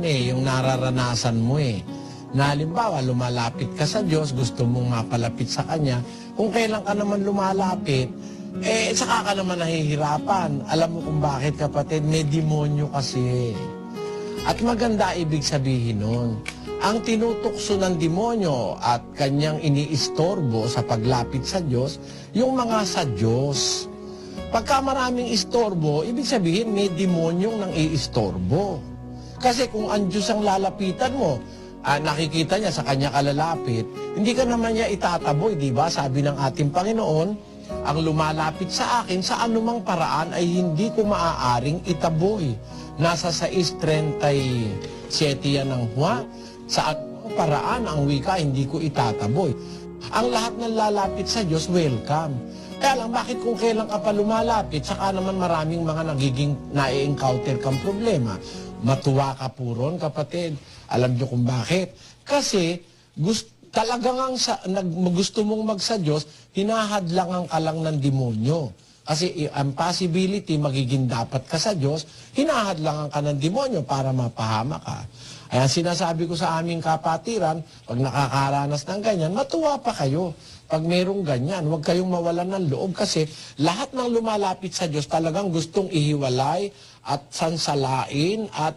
Yung nararanasan mo na halimbawa lumalapit ka sa Diyos, gusto mong mapalapit sa Kanya, kung kailan ka naman lumalapit, saka ka naman nahihirapan. Alam mo kung bakit, kapatid? May demonyo kasi. At maganda ibig sabihin nun. Ang tinutukso ng demonyo at kanyang iniistorbo sa paglapit sa Diyos, yung mga sa Diyos. Pagka maraming istorbo, ibig sabihin may demonyong nang iistorbo. Kasi kung ang Diyos ang lalapitan mo, nakikita niya sa kanya kalalapit, hindi ka naman niya itataboy, di ba? Sabi ng ating Panginoon, ang lumalapit sa akin sa anumang paraan ay hindi ko maaaring itaboy. Nasa 6:37 yan ng Juan, sa anumang paraan ang wika hindi ko itataboy. Ang lahat ng lalapit sa Diyos, welcome. Kaya lang, bakit kung kailan ka pa lumalapit, saka naman maraming mga nagiging na-encounter kang problema? Matuwa ka po ron, kapatid. Alam niyo kung bakit? Kasi talagang gusto mong magsa Diyos, hinahadlangan ka lang ng demonyo. Kasi ang possibility, magiging dapat ka sa Diyos, hinahadlangan ka ng demonyo para mapahama ka. Ayan, sinasabi ko sa aming kapatiran, pag nakakaranas ng ganyan, matuwa pa kayo. Pag merong ganyan, huwag kayong mawalan ng loob kasi lahat ng lumalapit sa Diyos talagang gustong ihiwalay at sansalain at